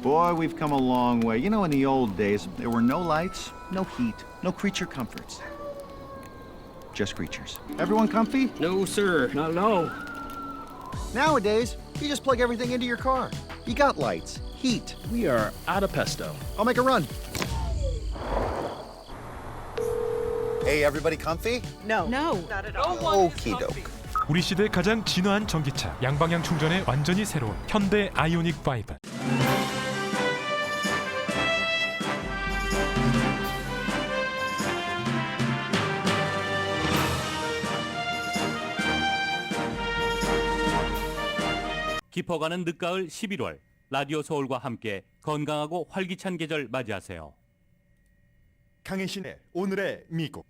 Boy, we've come a long way. You know, in the old days, there were no lights, no heat, no creature comforts. Just creatures. Everyone comfy? No, sir. No. Nowadays, you just plug everything into your car. You got lights, heat. We are out of pesto. I'll make a run. Hey, everybody comfy? No. Okie doke. 우리 시대 가장 진화한 전기차, 양방향 충전에 완전히 새로운 현대 아이오닉 5. 깊어가는 늦가을 11월, 라디오 서울과 함께 건강하고 활기찬 계절 맞이하세요. 강혜신의 오늘의 미국.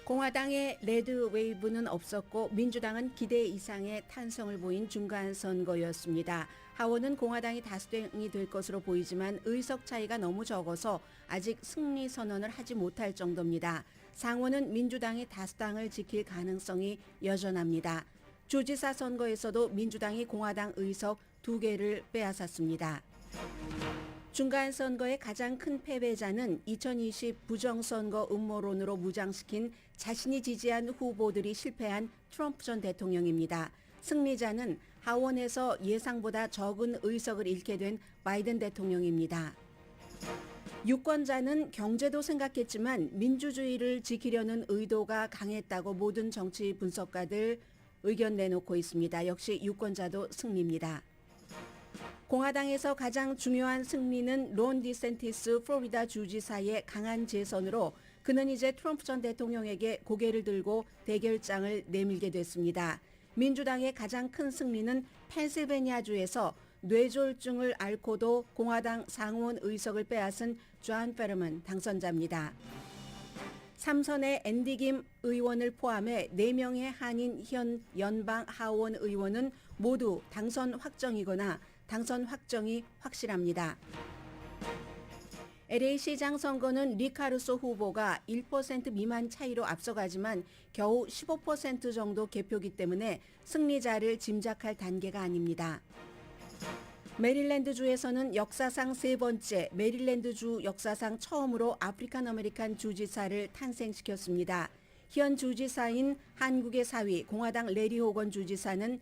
공화당의 레드 웨이브는 없었고 민주당은 기대 이상의 탄성을 보인 중간 선거였습니다. 하원은 공화당이 다수당이 될 것으로 보이지만 의석 차이가 너무 적어서 아직 승리 선언을 하지 못할 정도입니다. 상원은 민주당이 다수당을 지킬 가능성이 여전합니다. 주지사 선거에서도 민주당이 공화당 의석 2개를 빼앗았습니다. 중간 선거의 가장 큰 패배자는 2020 부정선거 음모론으로 무장시킨 자신이 지지한 후보들이 실패한 트럼프 전 대통령입니다. 승리자는 하원에서 예상보다 적은 의석을 잃게 된 바이든 대통령입니다. 유권자는 경제도 생각했지만 민주주의를 지키려는 의도가 강했다고 모든 정치 분석가들 의견 내놓고 있습니다. 역시 유권자도 승리입니다. 공화당에서 가장 중요한 승리는 론 디센티스 플로리다 주지사의 강한 재선으로 그는 이제 트럼프 전 대통령에게 고개를 들고 대결장을 내밀게 됐습니다. 민주당의 가장 큰 승리는 펜실베니아주에서 뇌졸중을 앓고도 공화당 상원 의석을 빼앗은 존 페르먼 당선자입니다. 3선의 앤디 김 의원을 포함해 4명의 한인 현 연방 하원 의원은 모두 당선 확정이거나 당선 확정이 확실합니다. LA 시장 선거는 리카루소 후보가 1% 미만 차이로 앞서가지만 겨우 15% 정도 개표기 때문에 승리자를 짐작할 단계가 아닙니다. 메릴랜드주에서는 역사상 3번째, 메릴랜드주 역사상 처음으로 아프리칸 아메리칸 주지사를 탄생시켰습니다. 현 주지사인 한국의 사위 공화당 레리 호건 주지사는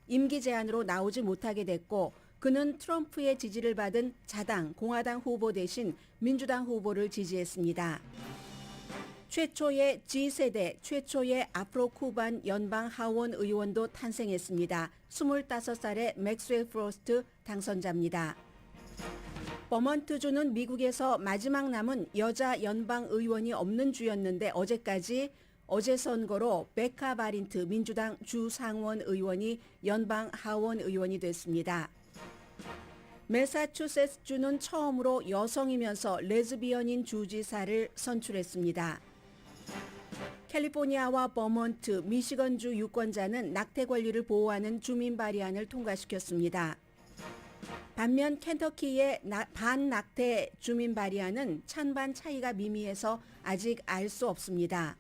임기 제한으로 나오지 못하게 됐고 그는 트럼프의 지지를 받은 자당 공화당 후보 대신 민주당 후보를 지지했습니다. 최초의 G세대, 최초의 아프로-쿠반 연방 하원 의원도 탄생했습니다. 25살의 맥스웰 프로스트 당선자입니다. 버먼트주는 미국에서 마지막 남은 여자 연방 의원이 없는 주였는데 어제 선거로 베카 바린트 민주당 주상원 의원이 연방 하원 의원이 됐습니다. 매사추세츠주는 처음으로 여성이면서 레즈비언인 주지사를 선출했습니다. 캘리포니아와 버몬트, 미시건주 유권자는 낙태 권리를 보호하는 주민 발의안을 통과시켰습니다. 반면 켄터키의 반낙태 주민 발의안은 찬반 차이가 미미해서 아직 알 수 없습니다.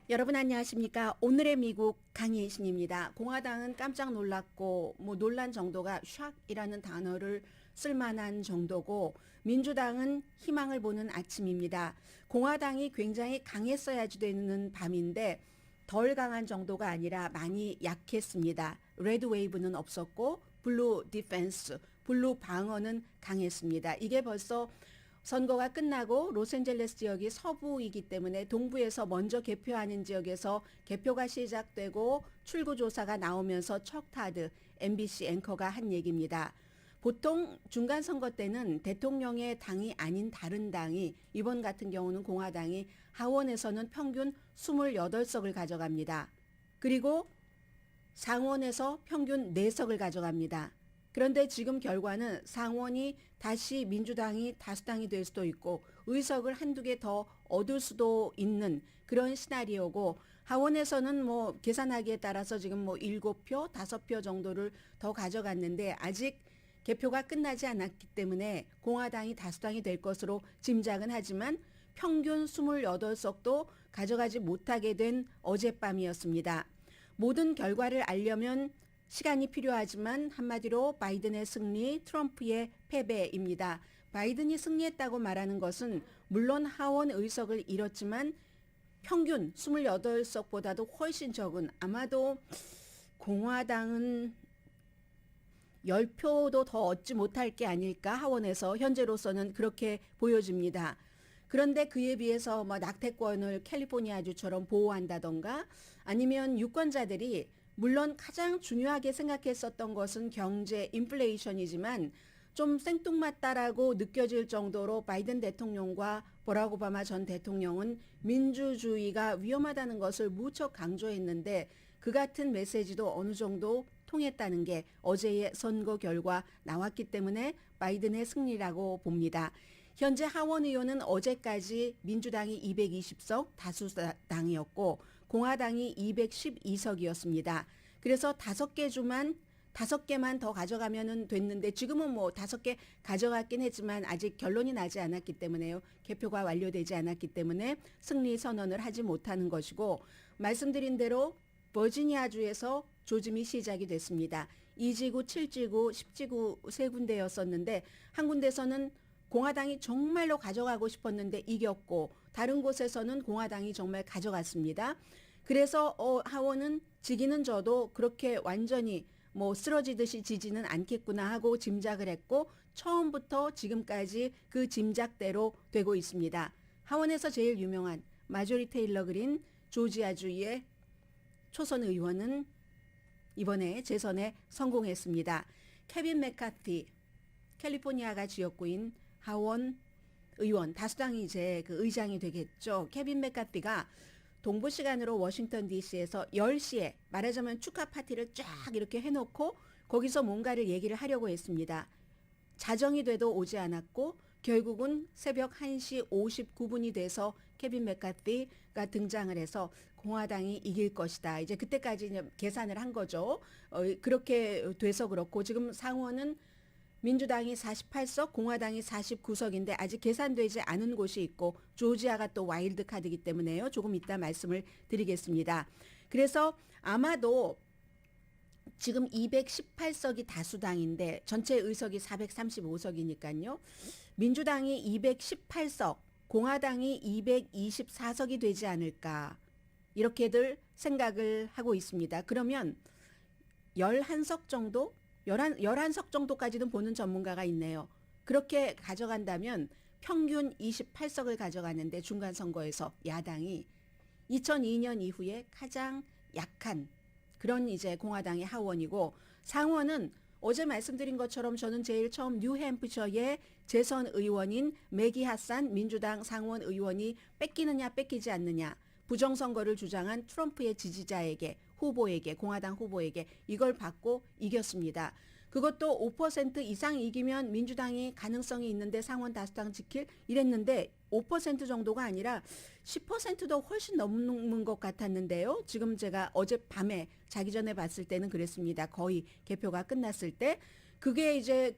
여러분 안녕하십니까? 오늘의 미국 강혜신입니다. 공화당은 깜짝 놀랐고 놀란 정도가 샥이라는 단어를 쓸만한 정도고 민주당은 희망을 보는 아침입니다. 공화당이 굉장히 강했어야지 되는 밤인데 덜 강한 정도가 아니라 많이 약했습니다. 레드 웨이브는 없었고 블루 디펜스, 블루 방어는 강했습니다. 이게 벌써 선거가 끝나고 로스앤젤레스 지역이 서부이기 때문에 동부에서 먼저 개표하는 지역에서 개표가 시작되고 출구조사가 나오면서 척타드 MBC 앵커가 한 얘기입니다. 보통 중간선거 때는 대통령의 당이 아닌 다른 당이 이번 같은 경우는 공화당이 하원에서는 평균 28석을 가져갑니다. 그리고 상원에서 평균 4석을 가져갑니다. 그런데 지금 결과는 상원이 다시 민주당이 다수당이 될 수도 있고 의석을 한두 개 더 얻을 수도 있는 그런 시나리오고 하원에서는 계산하기에 따라서 지금 7표, 5표 정도를 더 가져갔는데 아직 개표가 끝나지 않았기 때문에 공화당이 다수당이 될 것으로 짐작은 하지만 평균 28석도 가져가지 못하게 된 어젯밤이었습니다. 모든 결과를 알려면 시간이 필요하지만 한마디로 바이든의 승리, 트럼프의 패배입니다. 바이든이 승리했다고 말하는 것은 물론 하원 의석을 잃었지만 평균 28석보다도 훨씬 적은, 아마도 공화당은 10표도 더 얻지 못할 게 아닐까, 하원에서 현재로서는 그렇게 보여집니다. 그런데 그에 비해서 낙태권을 캘리포니아주처럼 보호한다던가 아니면 유권자들이 물론 가장 중요하게 생각했었던 것은 경제 인플레이션이지만 좀 생뚱맞다라고 느껴질 정도로 바이든 대통령과 버락 오바마 전 대통령은 민주주의가 위험하다는 것을 무척 강조했는데 그 같은 메시지도 어느 정도 통했다는 게 어제의 선거 결과 나왔기 때문에 바이든의 승리라고 봅니다. 현재 하원 의원은 어제까지 민주당이 220석 다수당이었고 공화당이 212석이었습니다. 그래서 5개만 더 가져가면 됐는데 지금은 5개 가져갔긴 했지만 아직 결론이 나지 않았기 때문에요. 개표가 완료되지 않았기 때문에 승리 선언을 하지 못하는 것이고, 말씀드린 대로 버지니아주에서 조짐이 시작이 됐습니다. 2지구, 7지구, 10지구 세 군데였었는데 한 군데서는 공화당이 정말로 가져가고 싶었는데 이겼고 다른 곳에서는 공화당이 정말 가져갔습니다. 그래서 하원은 지기는 져도 그렇게 완전히 쓰러지듯이 지지는 않겠구나 하고 짐작을 했고 처음부터 지금까지 그 짐작대로 되고 있습니다. 하원에서 제일 유명한 마조리 테일러 그린 조지아주의 초선 의원은 이번에 재선에 성공했습니다. 케빈 맥카티, 캘리포니아가 지역구인 하원 의원, 다수당이 이제 그 의장이 되겠죠. 케빈 맥카티가 동부 시간으로 워싱턴 DC에서 10시에 말하자면 축하 파티를 쫙 이렇게 해놓고 거기서 뭔가를 얘기를 하려고 했습니다. 자정이 돼도 오지 않았고 결국은 새벽 1시 59분이 돼서 케빈 맥카티가 등장을 해서 공화당이 이길 것이다. 이제 그때까지 이제 계산을 한 거죠. 그렇게 돼서 그렇고 지금 상원은 민주당이 48석, 공화당이 49석인데 아직 계산되지 않은 곳이 있고 조지아가 또 와일드 카드이기 때문에요. 조금 이따 말씀을 드리겠습니다. 그래서 아마도 지금 218석이 다수당인데 전체 의석이 435석이니까요. 민주당이 218석, 공화당이 224석이 되지 않을까 이렇게들 생각을 하고 있습니다. 그러면 11석 정도? 11석 정도까지는 보는 전문가가 있네요. 그렇게 가져간다면 평균 28석을 가져가는데 중간선거에서 야당이 2002년 이후에 가장 약한 그런 이제 공화당의 하원이고, 상원은 어제 말씀드린 것처럼 저는 제일 처음 뉴햄프셔의 재선 의원인 매기 하산 민주당 상원 의원이 뺏기느냐 뺏기지 않느냐 부정선거를 주장한 트럼프의 지지자에게, 후보에게, 공화당 후보에게 이걸 받고 이겼습니다. 그것도 5% 이상 이기면 민주당이 가능성이 있는데 상원 다수당 지킬 이랬는데 5% 정도가 아니라 10%도 훨씬 넘는 것 같았는데요. 지금 제가 어젯밤에 자기 전에 봤을 때는 그랬습니다. 거의 개표가 끝났을 때. 그게 이제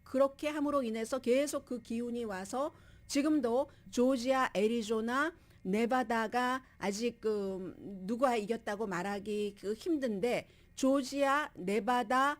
그렇게 함으로 인해서 계속 그 기운이 와서 지금도 조지아, 애리조나, 네바다가 아직 누가 이겼다고 말하기 힘든데 조지아, 네바다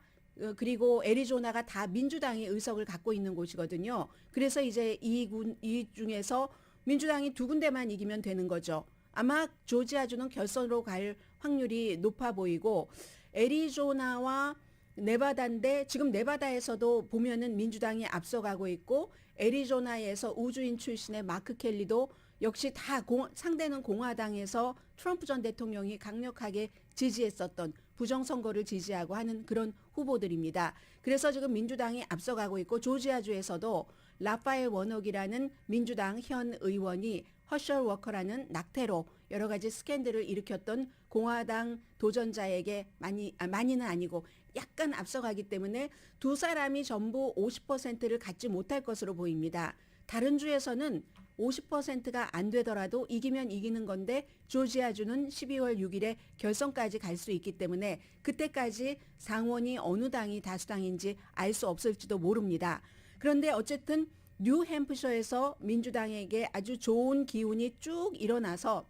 그리고 애리조나가 다 민주당이 의석을 갖고 있는 곳이거든요. 그래서 이제 이 중에서 민주당이 2군데만 이기면 되는 거죠. 아마 조지아주는 결선으로 갈 확률이 높아 보이고 애리조나와 네바다인데 지금 네바다에서도 보면은 민주당이 앞서가고 있고 애리조나에서 우주인 출신의 마크 켈리도 역시 다 상대는 공화당에서 트럼프 전 대통령이 강력하게 지지했었던 부정선거를 지지하고 하는 그런 후보들입니다. 그래서 지금 민주당이 앞서가고 있고 조지아주에서도 라파엘 워녹이라는 민주당 현 의원이 허셜 워커라는 낙태로 여러 가지 스캔들을 일으켰던 공화당 도전자에게 많이는 아니고 약간 앞서가기 때문에 두 사람이 전부 50%를 갖지 못할 것으로 보입니다. 다른 주에서는 50%가 안 되더라도 이기면 이기는 건데 조지아주는 12월 6일에 결선까지 갈 수 있기 때문에 그때까지 상원이 어느 당이 다수당인지 알 수 없을지도 모릅니다. 그런데 어쨌든 뉴햄프셔에서 민주당에게 아주 좋은 기운이 쭉 일어나서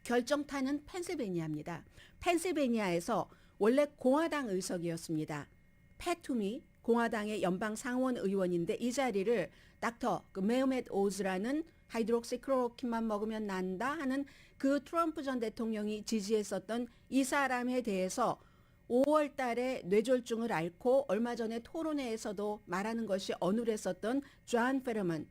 결정타는 펜실베니아입니다. 펜실베니아에서 원래 공화당 의석이었습니다. 팻 투미 공화당의 연방 상원 의원인데 이 자리를 닥터 메어맷 오즈라는 하이드록시클로로킨만 먹으면 난다 하는 그 트럼프 전 대통령이 지지했었던 이 사람에 대해서 5월 달에 뇌졸중을 앓고 얼마 전에 토론회에서도 말하는 것이 어눌했었던 존 페러먼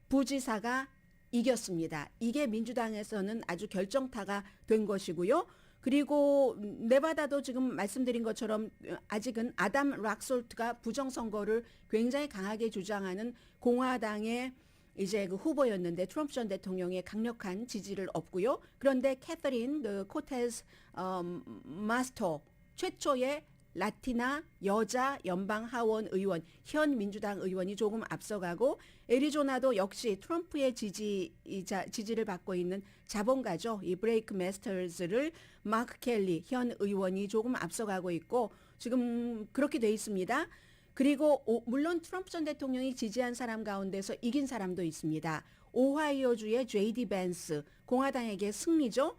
부지사가 이겼습니다. 이게 민주당에서는 아주 결정타가 된 것이고요. 그리고 네바다도 지금 말씀드린 것처럼 아직은 아담 락솔트가 부정선거를 굉장히 강하게 주장하는 공화당의 이제 그 후보였는데 트럼프 전 대통령의 강력한 지지를 얻고요. 그런데 캐서린 코테스 마스터 최초의 라티나 여자 연방 하원 의원 현 민주당 의원이 조금 앞서가고 애리조나도 역시 트럼프의 지지를 받고 있는 자본가죠. 이 브레이크 메스터즈를 마크 켈리 현 의원이 조금 앞서가고 있고 지금 그렇게 돼 있습니다. 그리고 물론 트럼프 전 대통령이 지지한 사람 가운데서 이긴 사람도 있습니다. 오하이오주의 J.D. 벤스 공화당에게 승리죠.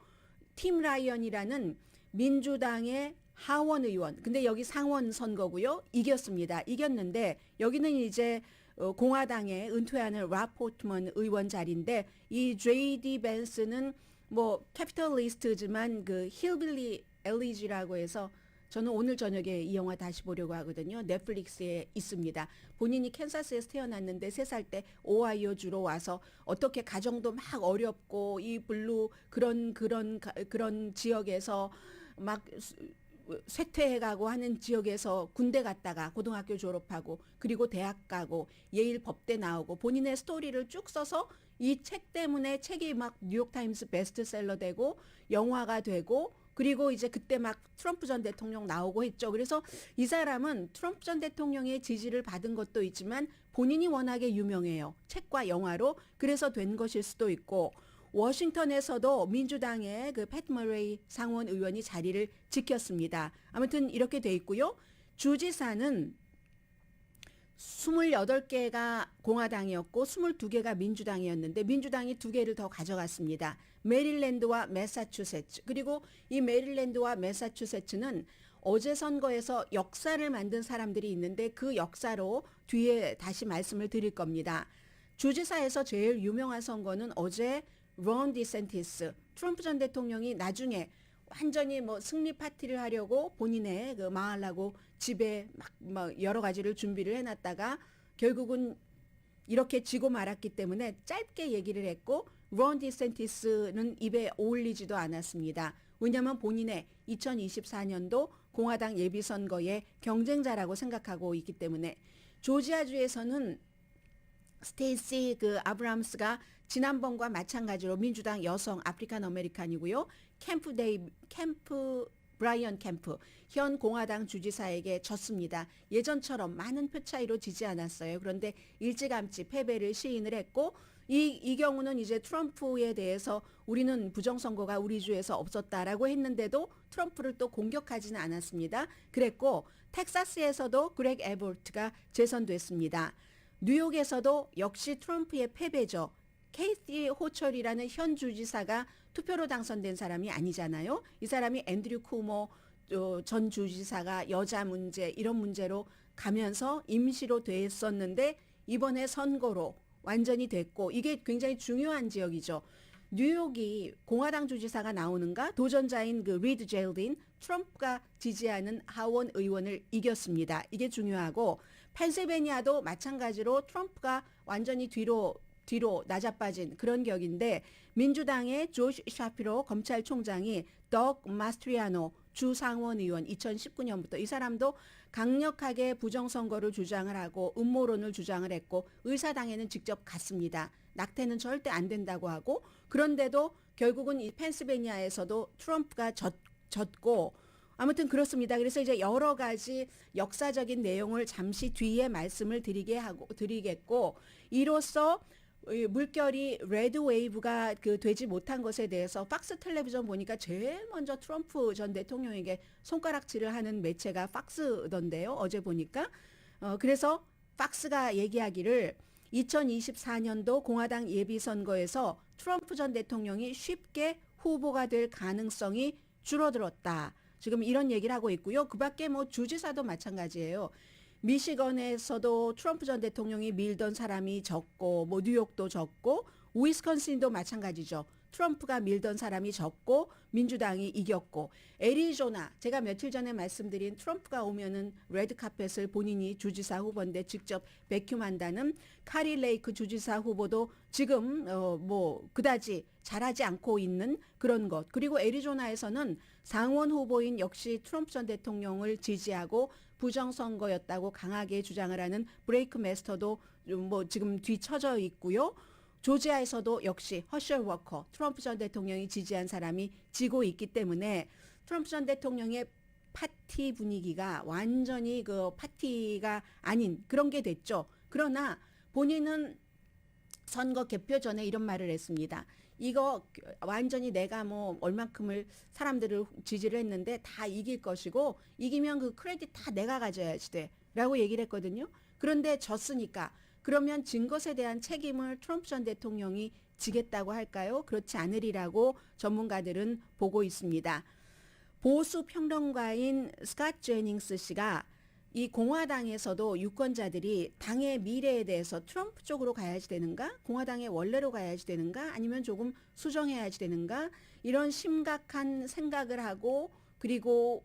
팀 라이언이라는 민주당의 하원 의원. 근데 여기 상원 선거고요. 이겼습니다. 이겼는데 여기는 이제 공화당의 은퇴하는 랍 포트먼 의원 자리인데 이 J.D. 벤스는 뭐 캐피털리스트지만 그 힐빌리 엘리지라고 해서 저는 오늘 저녁에 이 영화 다시 보려고 하거든요. 넷플릭스에 있습니다. 본인이 캔사스에서 태어났는데 3살 때 오하이오 주로 와서 어떻게 가정도 막 어렵고 이 블루 그런 지역에서 막 쇠퇴해가고 하는 지역에서 군대 갔다가 고등학교 졸업하고 그리고 대학 가고 예일 법대 나오고 본인의 스토리를 쭉 써서 이 책 때문에 책이 막 뉴욕타임스 베스트셀러 되고 영화가 되고 그리고 이제 그때 막 트럼프 전 대통령 나오고 했죠. 그래서 이 사람은 트럼프 전 대통령의 지지를 받은 것도 있지만 본인이 워낙에 유명해요. 책과 영화로. 그래서 된 것일 수도 있고 워싱턴에서도 민주당의 그 팻 머레이 상원 의원이 자리를 지켰습니다. 아무튼 이렇게 돼 있고요. 주지사는 28개가 공화당이었고 22개가 민주당이었는데 민주당이 2개를 더 가져갔습니다. 메릴랜드와 매사추세츠. 그리고 이 메릴랜드와 매사추세츠는 어제 선거에서 역사를 만든 사람들이 있는데 그 역사로 뒤에 다시 말씀을 드릴 겁니다. 주지사에서 제일 유명한 선거는 어제 론 디센티스 트럼프 전 대통령이 나중에 완전히 뭐 승리 파티를 하려고 본인의 그 망하려고 집에 막 여러 가지를 준비를 해놨다가 결국은 이렇게 지고 말았기 때문에 짧게 얘기를 했고 론 디센티스는 입에 어울리지도 않았습니다. 왜냐하면 본인의 2024년도 공화당 예비선거의 경쟁자라고 생각하고 있기 때문에 조지아주에서는 스테이시 아브람스가 지난번과 마찬가지로 민주당 여성 아프리칸 아메리칸이고요. 브라이언 캠프 현 공화당 주지사에게 졌습니다. 예전처럼 많은 표 차이로 지지 않았어요. 그런데 일찌감치 패배를 시인을 했고 이 경우는 이제 트럼프에 대해서 우리는 부정선거가 우리 주에서 없었다라고 했는데도 트럼프를 또 공격하지는 않았습니다. 그랬고 텍사스에서도 그렉 에볼트가 재선됐습니다. 뉴욕에서도 역시 트럼프의 패배죠. 케이티 호철이라는 현 주지사가 투표로 당선된 사람이 아니잖아요. 이 사람이 앤드류 쿠모 전 주지사가 여자 문제 이런 문제로 가면서 임시로 됐었는데 이번에 선거로 완전히 됐고 이게 굉장히 중요한 지역이죠. 뉴욕이 공화당 주지사가 나오는가 도전자인 그 리드 제일딘 트럼프가 지지하는 하원 의원을 이겼습니다. 이게 중요하고 펜실베니아도 마찬가지로 트럼프가 완전히 뒤로 낮아빠진 그런 격인데 민주당의 조시 샤피로 검찰총장이 덕 마스트리아노 주상원 의원 2019년부터 이 사람도 강력하게 부정선거를 주장을 하고 음모론을 주장을 했고 의사당에는 직접 갔습니다. 낙태는 절대 안 된다고 하고 그런데도 결국은 이 펜실베니아에서도 트럼프가 졌고 아무튼 그렇습니다. 그래서 이제 여러 가지 역사적인 내용을 잠시 뒤에 말씀을 드리겠고 이로써 물결이 레드 웨이브가 되지 못한 것에 대해서 박스 텔레비전 보니까 제일 먼저 트럼프 전 대통령에게 손가락질을 하는 매체가 박스던데요. 어제 보니까. 그래서 팍스가 얘기하기를 2024년도 공화당 예비선거에서 트럼프 전 대통령이 쉽게 후보가 될 가능성이 줄어들었다. 지금 이런 얘기를 하고 있고요. 그 밖에 뭐 주지사도 마찬가지예요. 미시건에서도 트럼프 전 대통령이 밀던 사람이 적고, 뭐 뉴욕도 적고, 위스콘신도 마찬가지죠. 트럼프가 밀던 사람이 적고 민주당이 이겼고, 애리조나, 제가 며칠 전에 말씀드린 트럼프가 오면은 레드카펫을 본인이 주지사 후보인데 직접 베큐만다는 카리 레이크 주지사 후보도 지금 뭐 그다지 잘하지 않고 있는 그런 것. 그리고 애리조나에서는 상원 후보인 역시 트럼프 전 대통령을 지지하고 부정선거였다고 강하게 주장을 하는 브레이크 메스터도 뭐 지금 뒤처져 있고요. 조지아에서도 역시 허셜 워커, 트럼프 전 대통령이 지지한 사람이 지고 있기 때문에 트럼프 전 대통령의 파티 분위기가 완전히 그 파티가 아닌 그런 게 됐죠. 그러나 본인은 선거 개표 전에 이런 말을 했습니다. 이거 완전히 내가 뭐 얼만큼을 사람들을 지지를 했는데 다 이길 것이고 이기면 그 크레딧 다 내가 가져야지 돼 라고 얘기를 했거든요. 그런데 졌으니까 그러면 진 것에 대한 책임을 트럼프 전 대통령이 지겠다고 할까요? 그렇지 않으리라고 전문가들은 보고 있습니다. 보수 평론가인 스캇 제닝스 씨가 이 공화당에서도 유권자들이 당의 미래에 대해서 트럼프 쪽으로 가야지 되는가? 공화당의 원래로 가야지 되는가? 아니면 조금 수정해야지 되는가? 이런 심각한 생각을 하고 그리고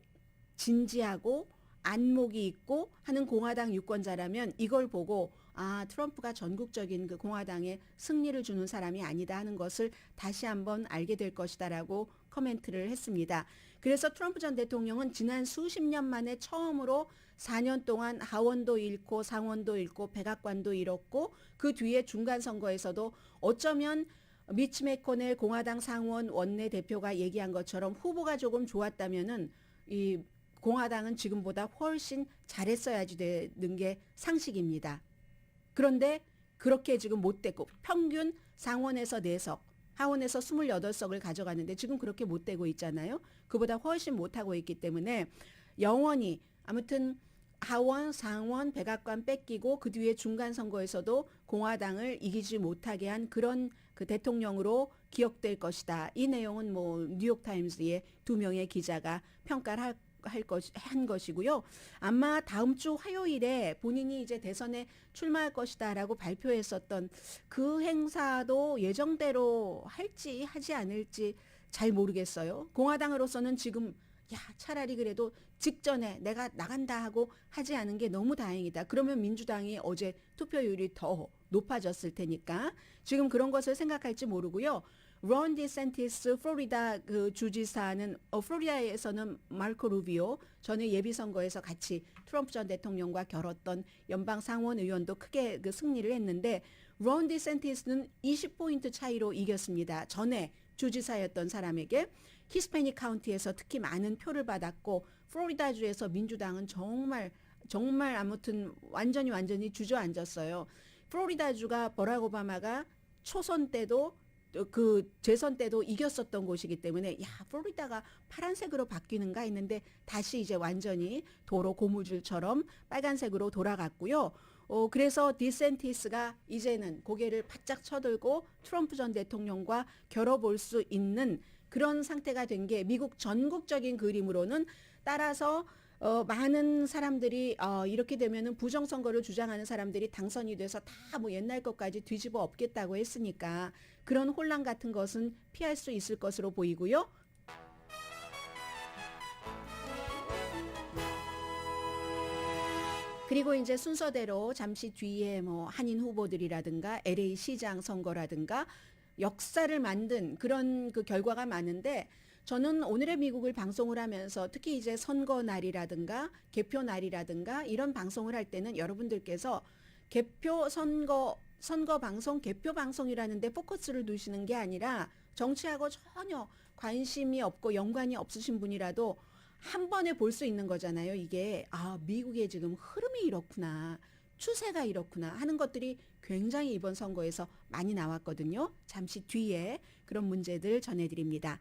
진지하고 안목이 있고 하는 공화당 유권자라면 이걸 보고 아, 트럼프가 전국적인 그 공화당에 승리를 주는 사람이 아니다 하는 것을 다시 한번 알게 될 것이다라고 코멘트를 했습니다. 그래서 트럼프 전 대통령은 지난 수십 년 만에 처음으로 4년 동안 하원도 잃고 상원도 잃고 백악관도 잃었고 그 뒤에 중간 선거에서도 어쩌면 미치 매코넬 공화당 상원 원내대표가 얘기한 것처럼 후보가 조금 좋았다면은 이 공화당은 지금보다 훨씬 잘했어야지 되는 게 상식입니다. 그런데 그렇게 지금 못 되고 평균 상원에서 4석, 하원에서 28석을 가져가는데 지금 그렇게 못 되고 있잖아요. 그보다 훨씬 못하고 있기 때문에 영원히 아무튼 하원, 상원, 백악관 뺏기고 그 뒤에 중간 선거에서도 공화당을 이기지 못하게 한 그런 그 대통령으로 기억될 것이다. 이 내용은 뭐 뉴욕타임스의 2명의 기자가 평가를 한 것이고요. 아마 다음 주 화요일에 본인이 이제 대선에 출마할 것이다라고 발표했었던 그 행사도 예정대로 할지 하지 않을지 잘 모르겠어요. 공화당으로서는 지금 야 차라리 그래도 직전에 내가 나간다 하고 하지 않은 게 너무 다행이다. 그러면 민주당이 어제 투표율이 더 높아졌을 테니까 지금 그런 것을 생각할지 모르고요. 론 디센티스 플로리다 그 주지사는 플로리다에서는 마르코 루비오 전에 예비선거에서 같이 트럼프 전 대통령과 겨뤘던 연방 상원 의원도 크게 그 승리를 했는데 론 디센티스는 20포인트 차이로 이겼습니다. 전에 주지사였던 사람에게 히스패닉 카운티에서 특히 많은 표를 받았고 플로리다주에서 민주당은 정말 아무튼 완전히 주저앉았어요. 플로리다주가 버락 오바마가 초선 때도 그 재선 때도 이겼었던 곳이기 때문에 야 플로리다가 파란색으로 바뀌는가 했는데 다시 이제 완전히 도로 고무줄처럼 빨간색으로 돌아갔고요. 그래서 디센티스가 이제는 고개를 바짝 쳐들고 트럼프 전 대통령과 겨뤄볼 수 있는 그런 상태가 된 게 미국 전국적인 그림으로는 따라서 많은 사람들이 이렇게 되면은 부정선거를 주장하는 사람들이 당선이 돼서 다 뭐 옛날 것까지 뒤집어 엎겠다고 했으니까 그런 혼란 같은 것은 피할 수 있을 것으로 보이고요. 그리고 이제 순서대로 잠시 뒤에 뭐 한인 후보들이라든가 LA 시장 선거라든가 역사를 만든 그런 그 결과가 많은데 저는 오늘의 미국을 방송을 하면서 특히 이제 선거 날이라든가 개표 날이라든가 이런 방송을 할 때는 여러분들께서 개표 선거 방송, 개표 방송이라는데 포커스를 두시는 게 아니라 정치하고 전혀 관심이 없고 연관이 없으신 분이라도 한 번에 볼 수 있는 거잖아요. 이게 미국의 지금 흐름이 이렇구나. 추세가 이렇구나 하는 것들이 굉장히 이번 선거에서 많이 나왔거든요. 잠시 뒤에 그런 문제들 전해드립니다.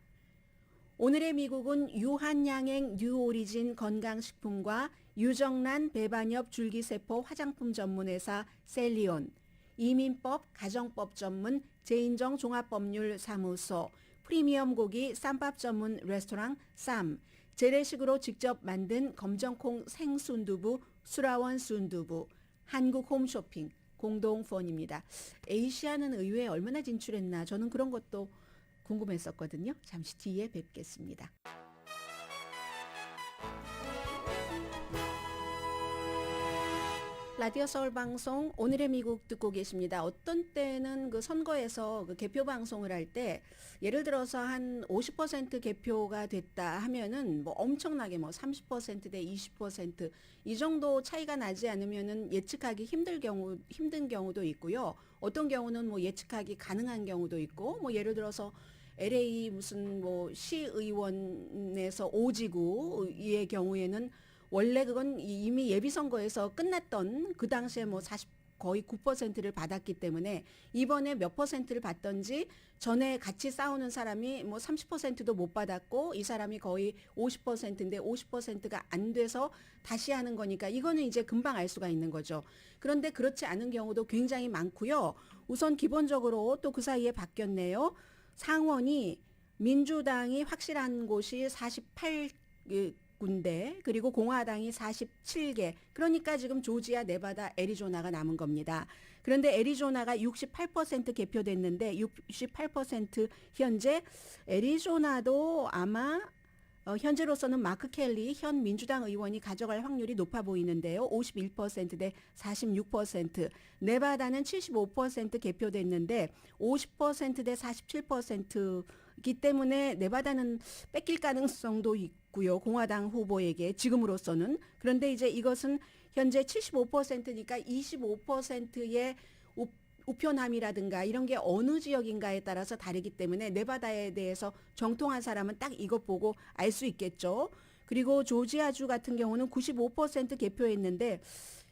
오늘의 미국은 유한양행 뉴오리진 건강식품과 유정란 배반엽 줄기세포 화장품 전문회사 셀리온, 이민법 가정법 전문 제인정 종합법률사무소, 프리미엄 고기 쌈밥 전문 레스토랑 쌈, 재래식으로 직접 만든 검정콩 생순두부 수라원 순두부, 한국 홈쇼핑 공동폰입니다. 에이시아는 의외에 얼마나 진출했나 저는 그런 것도 궁금했었거든요. 잠시 뒤에 뵙겠습니다. 라디오 서울 방송 오늘의 미국 듣고 계십니다. 어떤 때는 그 선거에서 그 개표 방송을 할 때 예를 들어서 한 50% 개표가 됐다 하면은 뭐 엄청나게 뭐 30%대 20%이 정도 차이가 나지 않으면은 예측하기 힘든 경우도 있고요. 어떤 경우는 뭐 예측하기 가능한 경우도 있고 뭐 예를 들어서 LA 무슨 뭐 시의원에서 5지구의 경우에는 원래 그건 이미 예비선거에서 끝났던 그 당시에 뭐 거의 9%를 받았기 때문에 이번에 몇 퍼센트를 받던지 전에 같이 싸우는 사람이 뭐 30%도 못 받았고 이 사람이 거의 50%인데 50%가 안 돼서 다시 하는 거니까 이거는 이제 금방 알 수가 있는 거죠. 그런데 그렇지 않은 경우도 굉장히 많고요. 우선 기본적으로 또 그 사이에 바뀌었네요. 상원이 민주당이 확실한 곳이 48군데 그리고 공화당이 47개. 그러니까 지금 조지아, 네바다, 애리조나가 남은 겁니다. 그런데 애리조나가 68% 개표됐는데 68% 현재 애리조나도 아마 현재로서는 마크 켈리 현 민주당 의원이 가져갈 확률이 높아 보이는데요. 51%대 46%. 네바다는 75% 개표됐는데 50%대 47%이기 때문에 네바다는 뺏길 가능성도 있고요. 공화당 후보에게 지금으로서는. 그런데 이제 이것은 현재 75%니까 25%의 우편함이라든가 이런 게 어느 지역인가에 따라서 다르기 때문에 네바다에 대해서 정통한 사람은 딱 이것 보고 알 수 있겠죠. 그리고 조지아주 같은 경우는 95% 개표했는데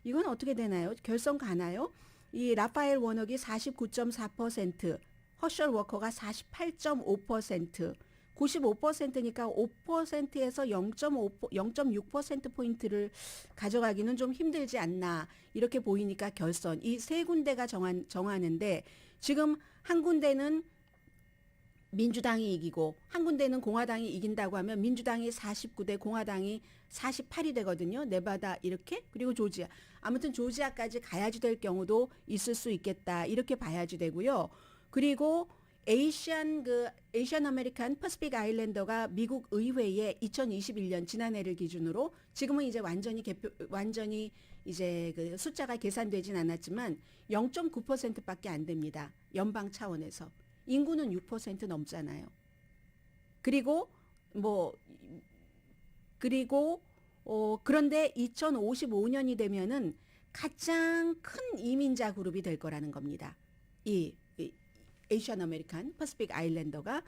이건 어떻게 되나요? 결선 가나요? 이 라파엘 워너기 49.4%, 허셜 워커가 48.5%, 95%니까 5%에서 0.6%포인트를 가져가기는 좀 힘들지 않나 이렇게 보이니까 결선 이 세 군데가 정하는데 지금 한 군데는 민주당이 이기고 한 군데는 공화당이 이긴다고 하면 민주당이 49대 공화당이 48이 되거든요. 네바다 이렇게 그리고 조지아 아무튼 조지아까지 가야지 될 경우도 있을 수 있겠다 이렇게 봐야지 되고요. 그리고 에이시안 아메리칸 퍼시픽 아일랜더가 미국 의회에 2021년 지난해를 기준으로 지금은 이제 완전히 이제 그 숫자가 계산되진 않았지만 0.9%밖에 안 됩니다. 연방 차원에서 인구는 6% 넘잖아요. 그런데 2055년이 되면은 가장 큰 이민자 그룹이 될 거라는 겁니다. 이 에이시안 아메리칸 퍼시픽 아일랜더가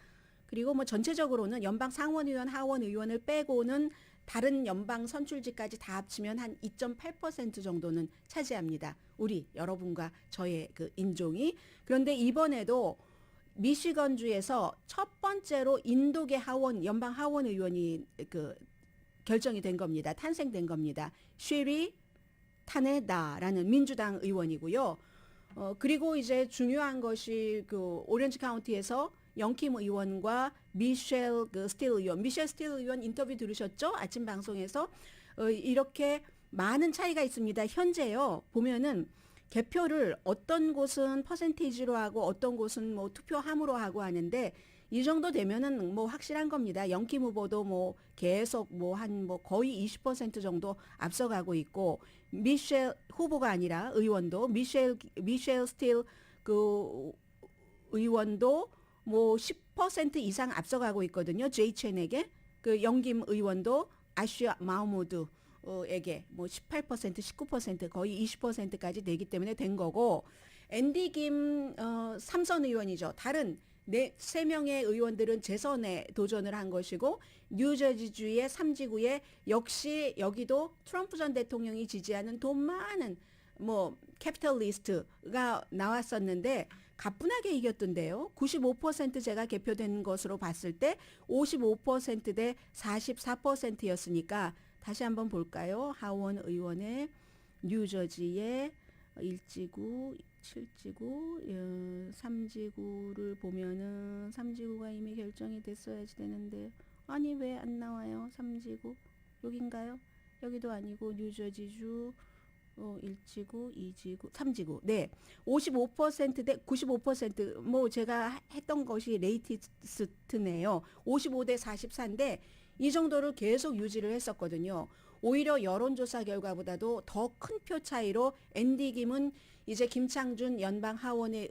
그리고 뭐 전체적으로는 연방 상원의원 하원의원을 빼고는 다른 연방 선출직까지 다 합치면 한 2.8% 정도는 차지합니다. 우리 여러분과 저의 그 인종이. 그런데 이번에도 미시건주에서 첫 번째로 인도계 연방 하원의원이 결정이 된 겁니다. 탄생된 겁니다. 쉐리 타네다라는 민주당 의원이고요. 그리고 이제 중요한 것이 그 오렌지 카운티에서 영킴 의원과 미셸 스틸 의원 인터뷰 들으셨죠? 아침 방송에서 이렇게 많은 차이가 있습니다. 현재요 보면은 개표를 어떤 곳은 퍼센테이지로 하고 어떤 곳은 뭐 투표함으로 하고 하는데 이 정도 되면은 뭐 확실한 겁니다. 영킴 후보도 뭐 계속 거의 20% 정도 앞서가고 있고 미셸 후보가 아니라 의원도 미셸 스틸 그 의원도 뭐 10% 이상 앞서가고 있거든요. 제이 첸에게 그 영김 의원도 아슈아 마우무드 에게 뭐 18%, 19% 거의 20%까지 되기 때문에 된 거고 앤디 김 삼선 의원이죠. 다른 세 명의 의원들은 재선에 도전을 한 것이고 뉴저지주의 3지구에 역시 여기도 트럼프 전 대통령이 지지하는 돈 많은 뭐 캐피털리스트가 나왔었는데 가뿐하게 이겼던데요. 95% 제가 개표된 것으로 봤을 때 55%대 44%였으니까 다시 한번 볼까요? 하원 의원의 뉴저지의 1지구, 7지구, 3지구를 보면은 3지구가 이미 결정이 됐어야지 되는데 아니 왜 안 나와요? 3지구 여긴가요? 여기도 아니고 뉴저지주 1지구, 2지구, 3지구. 네. 55%대 95%뭐 제가 했던 것이 레이티스트네요. 55대 44인데 이 정도를 계속 유지를 했었거든요. 오히려 여론조사 결과보다도 더 큰 표 차이로 앤디 김은 이제 김창준 연방 하원의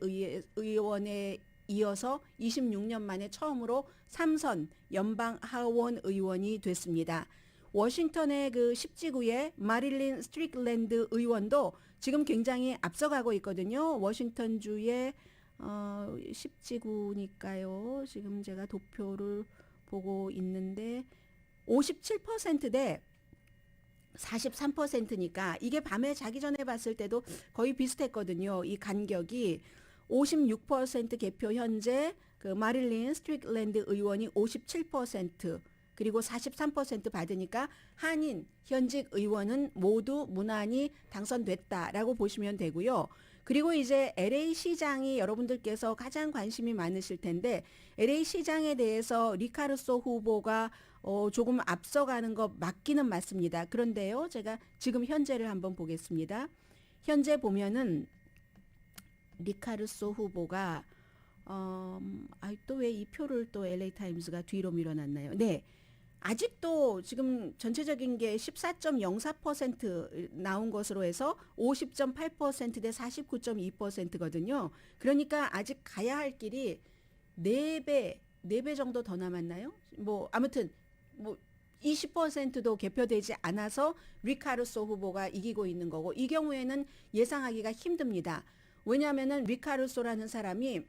의원에 이어서 26년 만에 처음으로 3선 연방 하원 의원이 됐습니다. 워싱턴의 그 10지구의 마릴린 스트릭랜드 의원도 지금 굉장히 앞서가고 있거든요. 워싱턴주의 10지구니까요. 지금 제가 도표를 보고 있는데 57%대 43%니까 이게 밤에 자기 전에 봤을 때도 거의 비슷했거든요. 이 간격이 56% 개표 현재 그 마릴린 스트릭랜드 의원이 57% 그리고 43% 받으니까 한인 현직 의원은 모두 무난히 당선됐다라고 보시면 되고요. 그리고 이제 LA 시장이 여러분들께서 가장 관심이 많으실 텐데 LA 시장에 대해서 리카르소 후보가 조금 앞서가는 거 맞기는 맞습니다. 그런데요, 제가 지금 현재를 한번 보겠습니다. 현재 보면은 리카르소 후보가 또 왜 이 표를 또 LA 타임스가 뒤로 밀어놨나요? 네. 아직도 지금 전체적인 게 14.04% 나온 것으로 해서 50.8% 대 49.2%거든요. 그러니까 아직 가야 할 길이 4배 정도 더 남았나요? 뭐 아무튼 뭐 20%도 개표되지 않아서 리카르소 후보가 이기고 있는 거고 이 경우에는 예상하기가 힘듭니다. 왜냐하면은 리카르소라는 사람이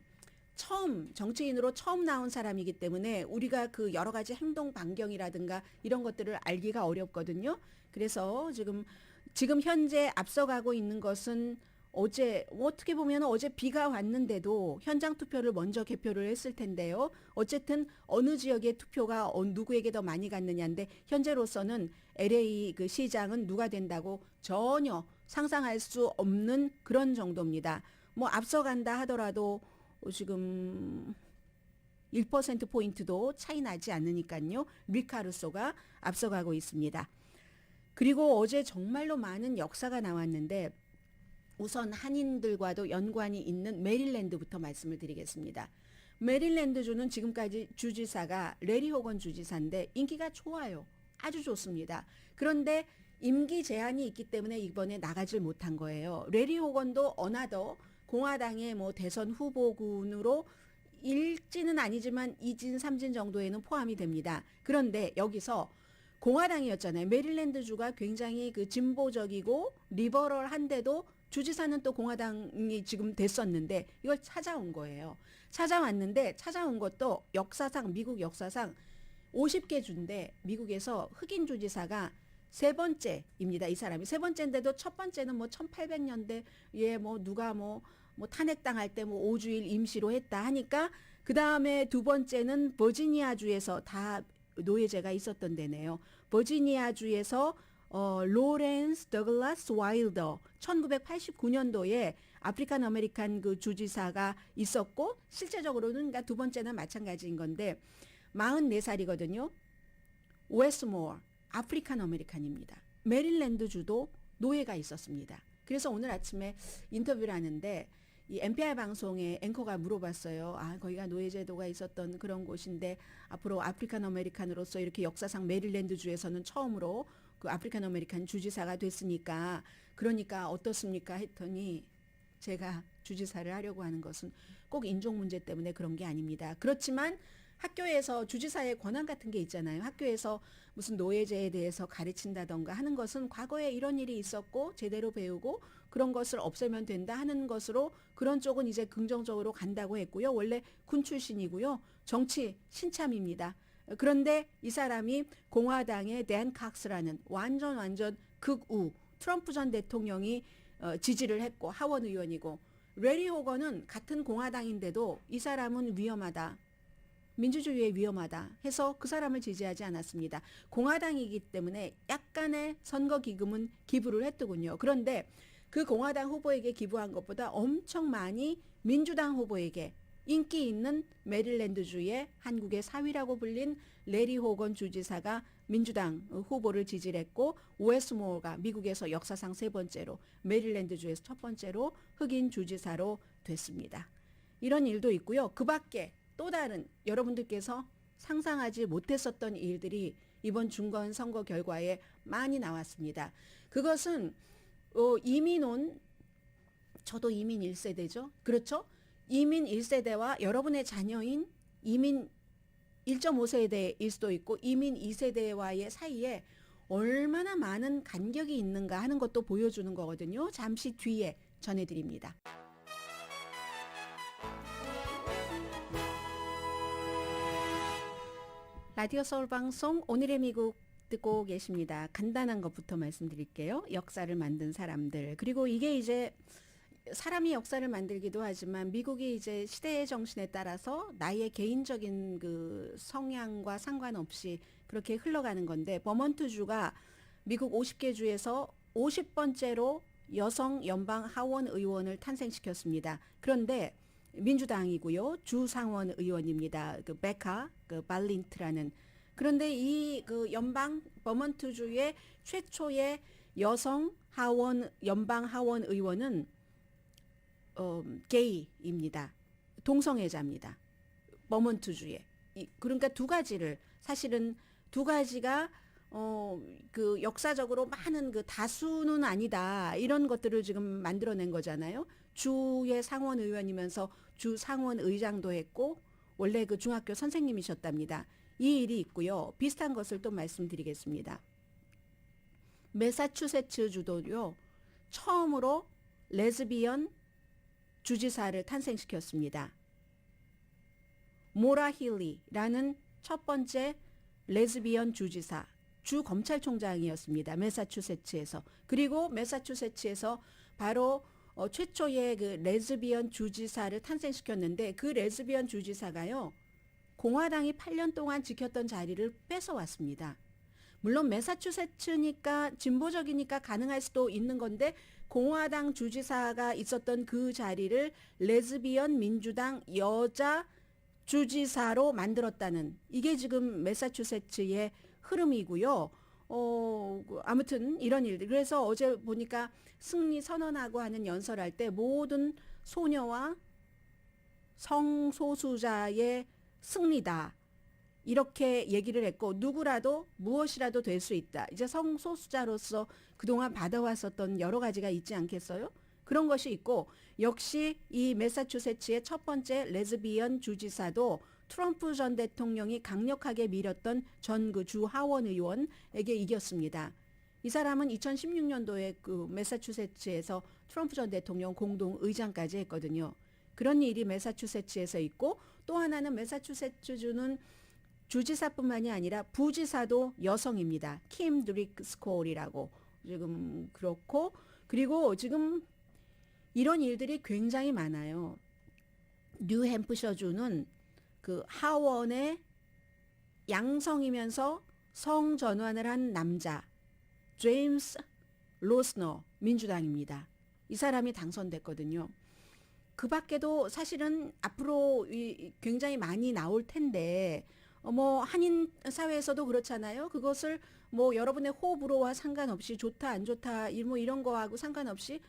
정치인으로 처음 나온 사람이기 때문에 우리가 그 여러 가지 행동 반경이라든가 이런 것들을 알기가 어렵거든요. 그래서 지금 현재 앞서가고 있는 것은 어떻게 보면 어제 비가 왔는데도 현장 투표를 먼저 개표를 했을 텐데요. 어쨌든 어느 지역의 투표가 누구에게 더 많이 갔느냐인데 현재로서는 LA 그 시장은 누가 된다고 전혀 상상할 수 없는 그런 정도입니다. 뭐 앞서간다 하더라도 지금 1%포인트도 차이 나지 않으니까요. 리카르소가 앞서가고 있습니다. 그리고 어제 정말로 많은 역사가 나왔는데 우선 한인들과도 연관이 있는 메릴랜드부터 말씀을 드리겠습니다. 메릴랜드주는 지금까지 주지사가 레리 호건 주지사인데 인기가 좋아요. 아주 좋습니다. 그런데 임기 제한이 있기 때문에 이번에 나가질 못한 거예요. 레리 호건도 어나더 공화당의 뭐 대선 후보군으로 1진은 아니지만 2진, 3진 정도에는 포함이 됩니다. 그런데 여기서 공화당이었잖아요. 메릴랜드주가 굉장히 그 진보적이고 리버럴한데도 주지사는 또 공화당이 지금 됐었는데 이걸 찾아온 거예요. 찾아온 것도 미국 역사상 50개 주인데 미국에서 흑인 주지사가 세 번째입니다. 이 사람이 세 번째인데도 첫 번째는 뭐 1800년대에 뭐 누가 뭐 탄핵당할 때 뭐 5주일 임시로 했다 하니까 그 다음에 두 번째는 버지니아주에서 다 노예제가 있었던 데네요. 버지니아주에서 로렌스 더글라스 와일더 1989년도에 아프리칸 아메리칸 그 주지사가 있었고 실제적으로는 그러니까 두 번째는 마찬가지인 건데 44살이거든요. 웨스모어 아프리칸 아메리칸입니다. 메릴랜드주도 노예가 있었습니다. 그래서 오늘 아침에 인터뷰를 하는데 이 NPR 방송에 앵커가 물어봤어요. 거기가 노예제도가 있었던 그런 곳인데 앞으로 아프리칸 아메리칸으로서 이렇게 역사상 메릴랜드주에서는 처음으로 그 아프리칸 아메리칸 주지사가 됐으니까 그러니까 어떻습니까? 했더니 제가 주지사를 하려고 하는 것은 꼭 인종 문제 때문에 그런 게 아닙니다. 그렇지만 학교에서 주지사의 권한 같은 게 있잖아요. 학교에서 무슨 노예제에 대해서 가르친다던가 하는 것은 과거에 이런 일이 있었고 제대로 배우고 그런 것을 없애면 된다 하는 것으로 그런 쪽은 이제 긍정적으로 간다고 했고요. 원래 군 출신이고요. 정치 신참입니다. 그런데 이 사람이 공화당의 댄 칵스라는 완전 극우 트럼프 전 대통령이 지지를 했고 하원 의원이고 레리 호건은 같은 공화당인데도 이 사람은 위험하다. 민주주의에 위험하다 해서 그 사람을 지지하지 않았습니다. 공화당이기 때문에 약간의 선거 기금은 기부를 했더군요. 그런데 그 공화당 후보에게 기부한 것보다 엄청 많이 민주당 후보에게 인기 있는 메릴랜드주의 한국의 사위라고 불린 레리 호건 주지사가 민주당 후보를 지지를 했고 오에스 모어가 미국에서 역사상 세 번째로 메릴랜드주에서 첫 번째로 흑인 주지사로 됐습니다. 이런 일도 있고요. 그 밖에 또 다른 여러분들께서 상상하지 못했었던 일들이 이번 중간 선거 결과에 많이 나왔습니다. 그것은 이민 온 저도 이민 1세대죠. 그렇죠? 이민 1세대와 여러분의 자녀인 이민 1.5세대일 수도 있고 이민 2세대와의 사이에 얼마나 많은 간격이 있는가 하는 것도 보여주는 거거든요. 잠시 뒤에 전해드립니다. 라디오 서울 방송 오늘의 미국 듣고 계십니다. 간단한 것부터 말씀드릴게요. 역사를 만든 사람들. 그리고 이게 이제 사람이 역사를 만들기도 하지만 미국이 이제 시대의 정신에 따라서 나의 개인적인 그 성향과 상관없이 그렇게 흘러가는 건데 버몬트주가 미국 50개 주에서 50번째로 여성 연방 하원 의원을 탄생시켰습니다. 그런데 민주당이고요. 주 상원 의원입니다. 그 베카, 그 발린트라는. 그런데 이 그 연방 버몬트주의 최초의 여성 하원 연방 하원 의원은 게이입니다. 동성애자입니다. 버몬트주에. 그러니까 두 가지를 사실은 두 가지가 그 역사적으로 많은 그 다수는 아니다. 이런 것들을 지금 만들어낸 거잖아요. 주의 상원 의원이면서 주 상원 의장도 했고 원래 그 중학교 선생님이셨답니다. 이 일이 있고요. 비슷한 것을 또 말씀드리겠습니다. 매사추세츠 주도요. 처음으로 레즈비언 주지사를 탄생시켰습니다. 모라 힐리라는 첫 번째 레즈비언 주지사, 주 검찰총장이었습니다. 매사추세츠에서. 그리고 매사추세츠에서 바로 최초의 그 레즈비언 주지사를 탄생시켰는데 그 레즈비언 주지사가요. 공화당이 8년 동안 지켰던 자리를 뺏어왔습니다. 물론 매사추세츠니까 진보적이니까 가능할 수도 있는 건데 공화당 주지사가 있었던 그 자리를 레즈비언 민주당 여자 주지사로 만들었다는 이게 지금 매사추세츠의 흐름이고요. 아무튼 이런 일들. 그래서 어제 보니까 승리 선언하고 하는 연설할 때 모든 소녀와 성소수자의 승리다. 이렇게 얘기를 했고 누구라도 무엇이라도 될 수 있다. 이제 성소수자로서 그동안 받아왔었던 여러 가지가 있지 않겠어요? 그런 것이 있고 역시 이 매사추세츠의 첫 번째 레즈비언 주지사도 트럼프 전 대통령이 강력하게 밀었던 전 그 주 하원 의원에게 이겼습니다. 이 사람은 2016년도에 그 매사추세츠에서 트럼프 전 대통령 공동 의장까지 했거든요. 그런 일이 매사추세츠에서 있고 또 하나는 매사추세츠주는 주지사뿐만이 아니라 부지사도 여성입니다. 킴 드릭스콜이라고 지금 그렇고 그리고 지금 이런 일들이 굉장히 많아요. 뉴햄프셔주는 그 하원의 양성이면서 성전환을 한 남자 제임스 로스너 민주당입니다. 이 사람이 당선됐거든요. 그 밖에도 사실은 앞으로 굉장히 많이 나올 텐데 뭐 한인 사회에서도 그렇잖아요. 그것을 뭐 여러분의 호불호와 상관없이 좋다 안 좋다 뭐 이런 거하고 상관없이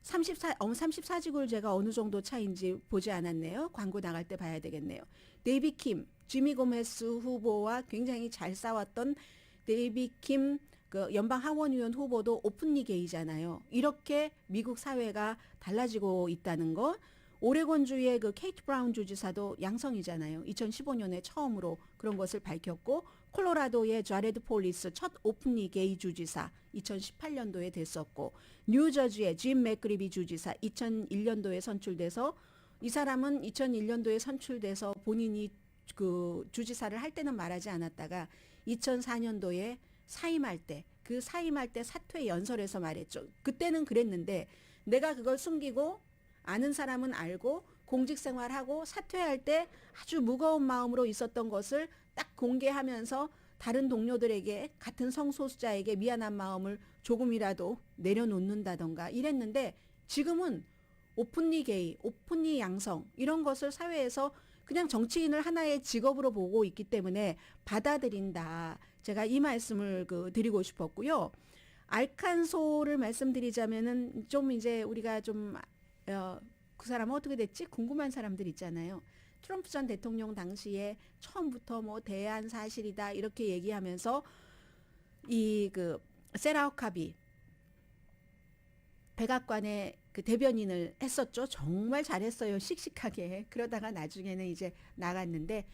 34지구를 제가 어느 정도 차인지 보지 않았네요. 광고 나갈 때 봐야 되겠네요. 데이비 킴, 지미 고메스 후보와 굉장히 잘 싸웠던 데이비 킴 그 연방 하원의원 후보도 오픈리 게이잖아요. 이렇게 미국 사회가 달라지고 있다는 거. 오레곤주의 그 케이트 브라운 주지사도 양성이잖아요. 2015년에 처음으로 그런 것을 밝혔고 콜로라도의 자레드 폴리스 첫 오픈리 게이 주지사 2018년도에 됐었고 뉴저지의 짐 맥그리비 주지사 2001년도에 선출돼서 이 사람은 2001년도에 선출돼서 본인이 그 주지사를 할 때는 말하지 않았다가 2004년도에 사임할 때 그 사임할 때 사퇴 연설에서 말했죠. 그때는 그랬는데 내가 그걸 숨기고 아는 사람은 알고 공직 생활하고 사퇴할 때 아주 무거운 마음으로 있었던 것을 딱 공개하면서 다른 동료들에게 같은 성소수자에게 미안한 마음을 조금이라도 내려놓는다던가 이랬는데 지금은 오픈리 게이, 오픈리 양성 이런 것을 사회에서 그냥 정치인을 하나의 직업으로 보고 있기 때문에 받아들인다. 제가 이 말씀을 드리고 싶었고요. 알칸소를 말씀드리자면은 좀 이제 우리가 그 사람은 어떻게 됐지? 궁금한 사람들 있잖아요. 트럼프 전 대통령 당시에 처음부터 뭐 대한 사실이다 이렇게 얘기하면서 이 세라 허카비 백악관의 그 대변인을 했었죠. 정말 잘했어요. 씩씩하게. 그러다가 나중에는 이제 나갔는데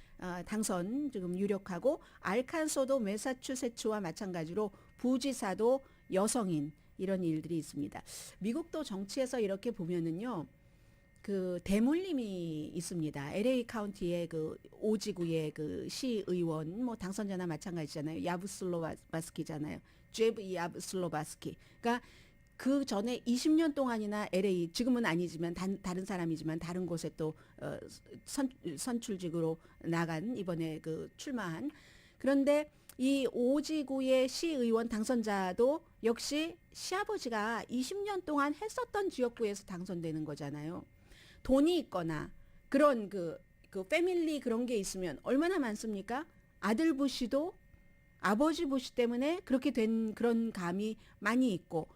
당선 지금 유력하고 알칸소도 매사추세츠와 마찬가지로 부지사도 여성인 이런 일들이 있습니다. 미국도 정치에서 이렇게 보면은요. 그 대물림이 있습니다. LA 카운티의 그 오지구의 그 시의원 뭐 당선자나 마찬가지잖아요. 야브슬로바스키잖아요. 제브 야브슬로바스키. 그러니까 그 전에 20년 동안이나 LA 지금은 아니지만 다른 사람이지만 다른 곳에 또 선출직으로 나간 이번에 출마한 그런데 이 오지구의 시의원 당선자도 역시 시아버지가 20년 동안 했었던 지역구에서 당선되는 거잖아요. 돈이 있거나 그런 패밀리 그런 게 있으면 얼마나 많습니까? 아들 부시도 아버지 부시 때문에 그렇게 된 그런 감이 많이 있고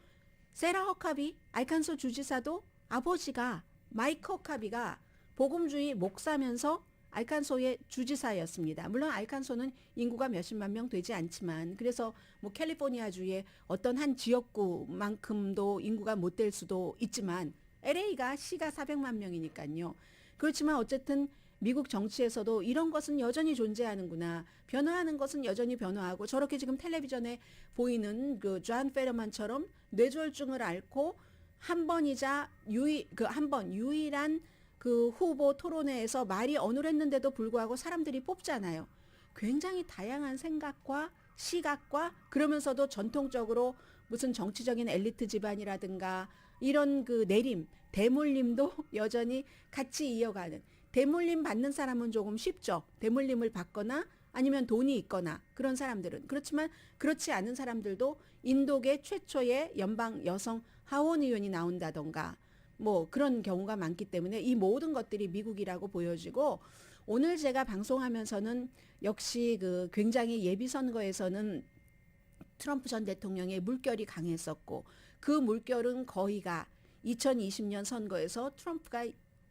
세라 허카비 알칸소 주지사도 아버지가 마이크 허카비가 복음주의 목사면서 알칸소의 주지사였습니다. 물론 알칸소는 인구가 몇십만 명 되지 않지만 그래서 뭐 캘리포니아주의 어떤 한 지역구만큼도 인구가 못 될 수도 있지만 LA가 시가 400만 명이니까요. 그렇지만 어쨌든 미국 정치에서도 이런 것은 여전히 존재하는구나. 변화하는 것은 여전히 변화하고 저렇게 지금 텔레비전에 보이는 존 페러만처럼 뇌졸중을 앓고 한 번이자 유일한 후보 토론회에서 말이 어눌했는데도 불구하고 사람들이 뽑잖아요. 굉장히 다양한 생각과 시각과 그러면서도 전통적으로 무슨 정치적인 엘리트 집안이라든가 이런 내림, 대물림도 여전히 같이 이어가는 대물림 받는 사람은 조금 쉽죠. 대물림을 받거나 아니면 돈이 있거나 그런 사람들은. 그렇지만 그렇지 않은 사람들도 인도계 최초의 연방 여성 하원 의원이 나온다던가 뭐 그런 경우가 많기 때문에 이 모든 것들이 미국이라고 보여지고 오늘 제가 방송하면서는 역시 굉장히 예비선거에서는 트럼프 전 대통령의 물결이 강했었고 그 물결은 거의가 2020년 선거에서 트럼프가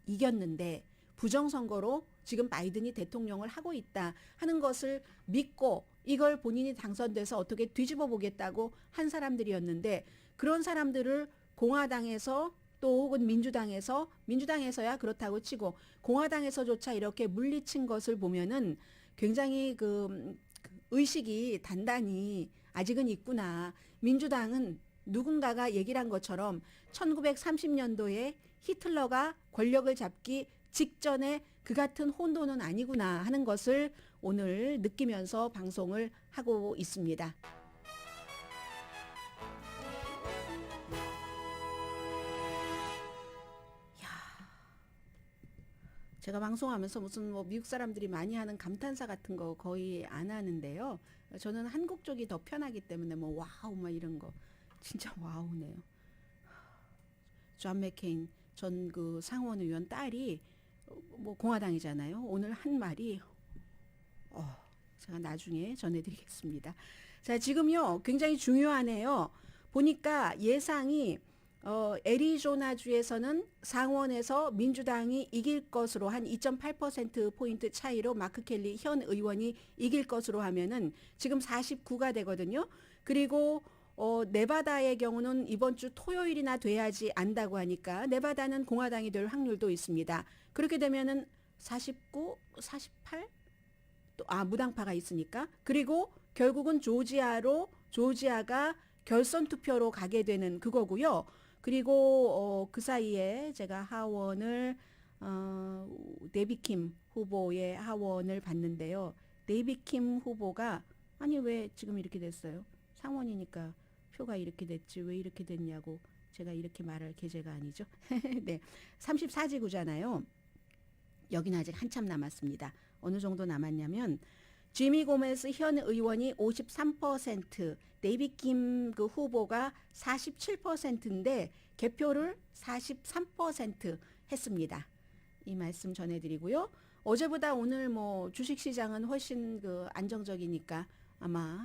이겼는데 부정선거로 지금 바이든이 대통령을 하고 있다 하는 것을 믿고 이걸 본인이 당선돼서 어떻게 뒤집어 보겠다고 한 사람들이었는데 그런 사람들을 공화당에서 또 혹은 민주당에서야 그렇다고 치고 공화당에서조차 이렇게 물리친 것을 보면은 굉장히 의식이 단단히 아직은 있구나. 민주당은 누군가가 얘기를 한 것처럼 1930년도에 히틀러가 권력을 잡기 직전에 그 같은 혼돈은 아니구나 하는 것을 오늘 느끼면서 방송을 하고 있습니다. 제가 방송하면서 무슨 미국 사람들이 많이 하는 감탄사 같은 거 거의 안 하는데요. 저는 한국 쪽이 더 편하기 때문에 와우 막 이런 거 진짜 와우네요. 존 맥케인 전 상원 의원 딸이 공화당이잖아요. 오늘 한 말이 제가 나중에 전해드리겠습니다. 자, 지금요 굉장히 중요하네요. 보니까 예상이 애리조나주에서는 상원에서 민주당이 이길 것으로 한 2.8%포인트 차이로 마크 켈리 현 의원이 이길 것으로 하면은 지금 49가 되거든요. 그리고 네바다의 경우는 이번 주 토요일이나 돼야지 안다고 하니까 네바다는 공화당이 될 확률도 있습니다. 그렇게 되면은 49, 48? 또 무당파가 있으니까. 그리고 결국은 조지아가 결선 투표로 가게 되는 그거고요. 그리고 그 사이에 제가 하원을 데이비킴 후보의 하원을 봤는데요. 데이비킴 후보가 아니 왜 지금 이렇게 됐어요? 상원이니까 표가 이렇게 됐지 왜 이렇게 됐냐고 제가 이렇게 말할 계제가 아니죠. 네, 34지구잖아요. 여기는 아직 한참 남았습니다. 어느 정도 남았냐면 지미 고메스 현 의원이 53%, 데이빗 김 그 후보가 47%인데 개표를 43% 했습니다. 이 말씀 전해드리고요. 어제보다 오늘 뭐 주식시장은 훨씬 그 안정적이니까 아마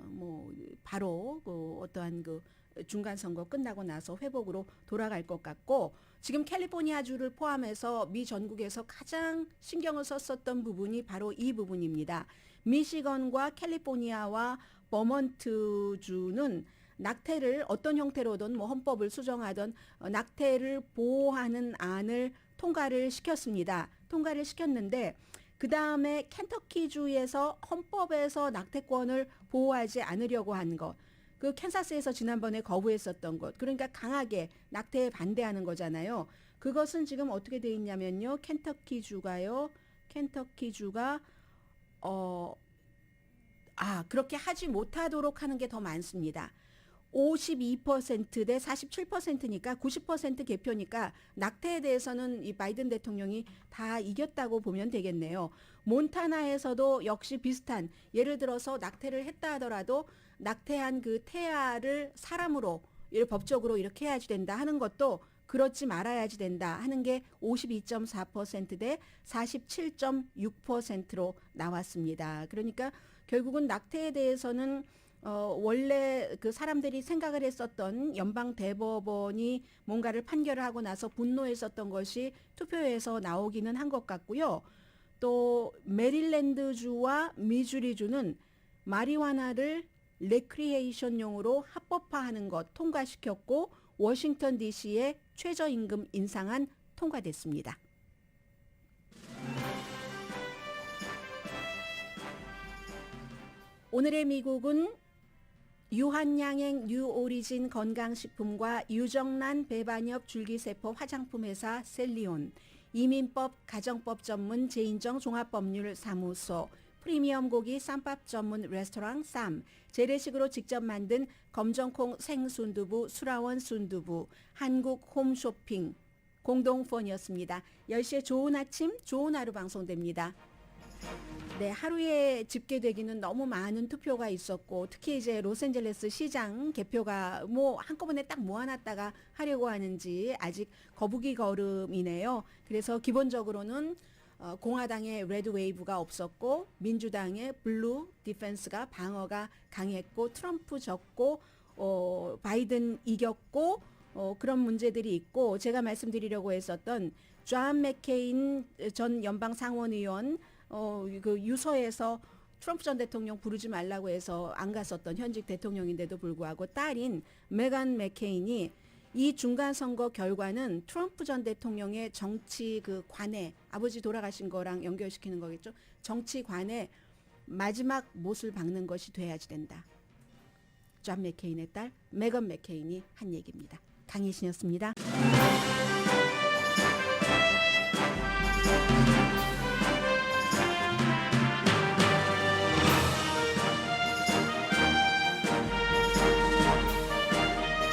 뭐 바로 그 어떠한 그 중간 선거 끝나고 나서 회복으로 돌아갈 것 같고, 지금 캘리포니아주를 포함해서 미 전국에서 가장 신경을 썼었던 부분이 바로 이 부분입니다. 미시건과 캘리포니아와 버몬트주는 낙태를 어떤 형태로든 뭐 헌법을 수정하던 낙태를 보호하는 안을 통과를 시켰습니다. 통과를 시켰는데 그 다음에 켄터키주에서 헌법에서 낙태권을 보호하지 않으려고 한 것, 그 캔사스에서 지난번에 거부했었던 것, 그러니까 강하게 낙태에 반대하는 거잖아요. 그것은 지금 어떻게 돼 있냐면요. 켄터키주가 그렇게 하지 못하도록 하는 게 더 많습니다. 52%대 47%니까 90% 개표니까 낙태에 대해서는 이 바이든 대통령이 다 이겼다고 보면 되겠네요. 몬타나에서도 역시 비슷한, 예를 들어서 낙태를 했다 하더라도 낙태한 그 태아를 사람으로 법적으로 이렇게 해야지 된다 하는 것도 그렇지 말아야지 된다 하는 게 52.4%대 47.6%로 나왔습니다. 그러니까 결국은 낙태에 대해서는 원래 그 사람들이 생각을 했었던 연방 대법원이 뭔가를 판결을 하고 나서 분노했었던 것이 투표에서 나오기는 한 것 같고요. 또 메릴랜드주와 미주리주는 마리화나를 레크리에이션용으로 합법화하는 것 통과시켰고, 워싱턴 DC의 최저임금 인상안 통과됐습니다. 오늘의 미국은 유한양행 뉴오리진 건강식품과 유정란 배반엽 줄기세포 화장품 회사 셀리온, 이민법 가정법 전문 제인정 종합법률 사무소, 프리미엄 고기 쌈밥 전문 레스토랑 쌈, 재래식으로 직접 만든 검정콩 생순두부 수라원 순두부, 한국 홈쇼핑 공동후원이었습니다. 10시에 좋은 아침 좋은 하루 방송됩니다. 네, 하루에 집계되기는 너무 많은 투표가 있었고, 특히 이제 로스앤젤레스 시장 개표가 뭐 한꺼번에 딱 모아놨다가 하려고 하는지 아직 거북이 걸음이네요. 그래서 기본적으로는 공화당의 레드 웨이브가 없었고, 민주당의 블루 디펜스가 방어가 강했고, 트럼프 졌고, 바이든 이겼고, 그런 문제들이 있고, 제가 말씀드리려고 했었던 존 맥케인 전 연방 상원의원 그 유서에서 트럼프 전 대통령 부르지 말라고 해서 안 갔었던 현직 대통령인데도 불구하고 딸인 메간 맥케인이 이 중간 선거 결과는 트럼프 전 대통령의 정치 그 관에, 아버지 돌아가신 거랑 연결시키는 거겠죠. 정치 관에 마지막 못을 박는 것이 돼야지 된다. 존 맥케인의 딸 메건 맥케인이 한 얘기입니다. 강희신이었습니다.